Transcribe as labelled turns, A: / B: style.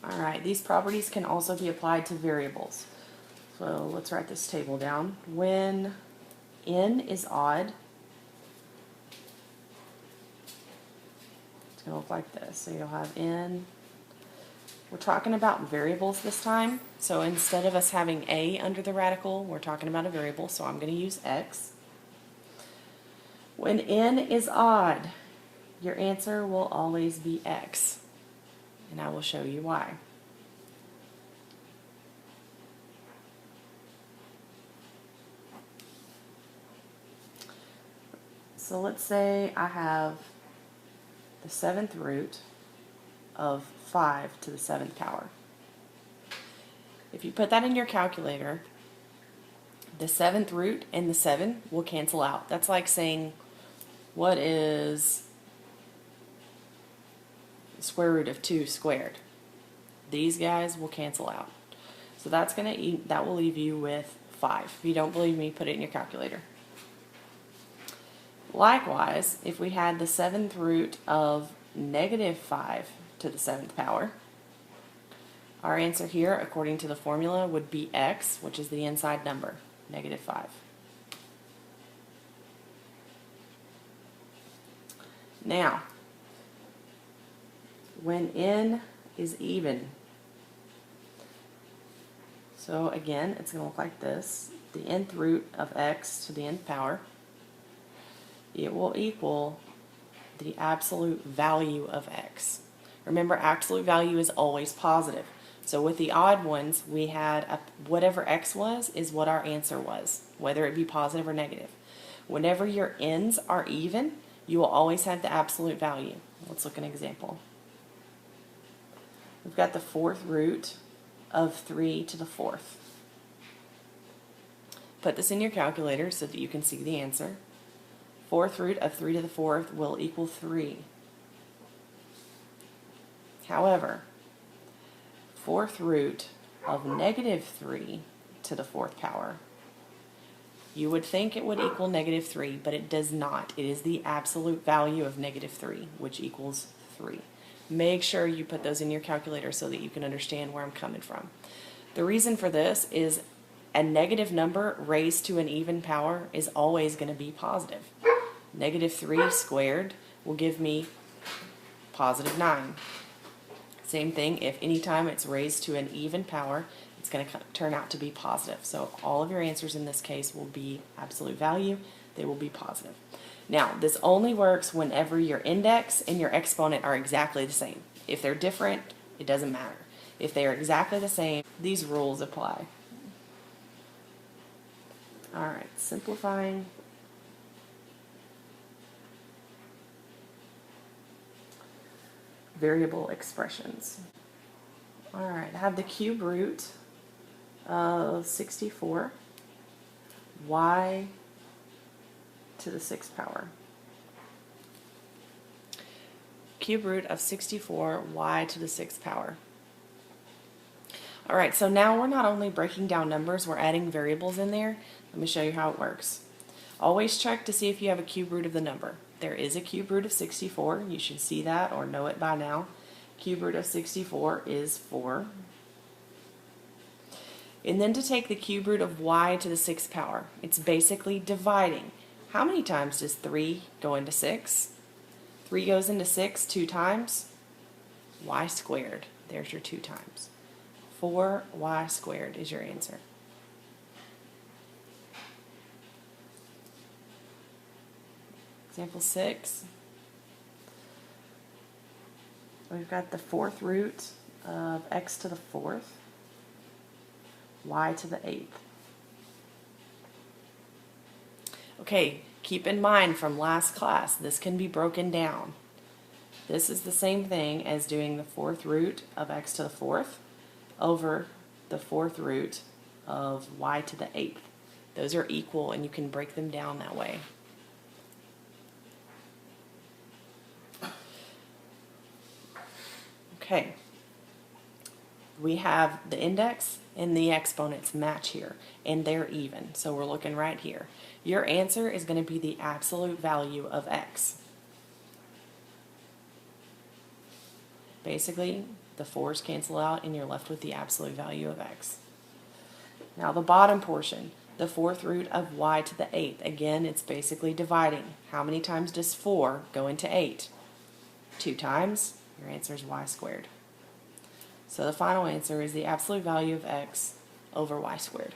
A: All right, these properties can also be applied to variables. So let's write this table down. When n is odd, it's going to look like this. So you'll have n. We're talking about variables this time. So instead of us having a under the radical, we're talking about a variable. So I'm going to use x. When n is odd, your answer will always be x. And I will show you why. So let's say I have the 7th root of 5 to the 7th power. If you put that in your calculator, the 7th root and the 7 will cancel out. That's like saying, what is the square root of 2 squared? These guys will cancel out. So that will leave you with 5. If you don't believe me, put it in your calculator. Likewise, if we had the 7th root of negative 5 to the 7th power, our answer here, according to the formula, would be x, which is the inside number, negative 5. Now, when n is even, so again, it's going to look like this. The nth root of x to the nth power, it will equal the absolute value of x. Remember, absolute value is always positive. So with the odd ones, we had whatever x was is what our answer was, whether it be positive or negative. Whenever your n's are even, you will always have the absolute value. Let's look at an example. We've got the 4th root of 3 to the 4th. Put this in your calculator so that you can see the answer. 4th root of 3 to the 4th will equal 3. However, 4th root of negative 3 to the 4th power, you would think it would equal negative 3, but it does not. It is the absolute value of negative 3, which equals 3. Make sure you put those in your calculator so that you can understand where I'm coming from. The reason for this is a negative number raised to an even power is always going to be positive. Negative 3 squared will give me positive 9. Same thing, if anytime it's raised to an even power, it's going to turn out to be positive. So all of your answers in this case will be absolute value. They will be positive. Now, this only works whenever your index and your exponent are exactly the same. If they're different, it doesn't matter. If they are exactly the same, these rules apply. All right, simplifying. Variable expressions. All right, I have the cube root of 64, y to the 6th power. Cube root of 64, y to the 6th power. All right, so now we're not only breaking down numbers, we're adding variables in there. Let me show you how it works. Always check to see if you have a cube root of the number. There is a cube root of 64. You should see that or know it by now. Cube root of 64 is 4. And then to take the cube root of y to the 6th power, it's basically dividing. How many times does 3 go into 6? 3 goes into 6 2 times. Y squared. There's your 2 times. 4y squared is your answer. Example 6. We've got the 4th root of x to the 4th, y to the 8th. Okay, keep in mind from last class, this can be broken down. This is the same thing as doing the 4th root of x to the 4th over the 4th root of y to the 8th. Those are equal and you can break them down that way. Okay, we have the index and the exponents match here, and they're even, so we're looking right here. Your answer is going to be the absolute value of x. Basically, The 4's cancel out, and you're left with the absolute value of x. Now the bottom portion, the 4th root of y to the 8th. Again, it's basically dividing. How many times does 4 go into 8? 2 times. Your answer is y squared. So the final answer is the absolute value of x over y squared.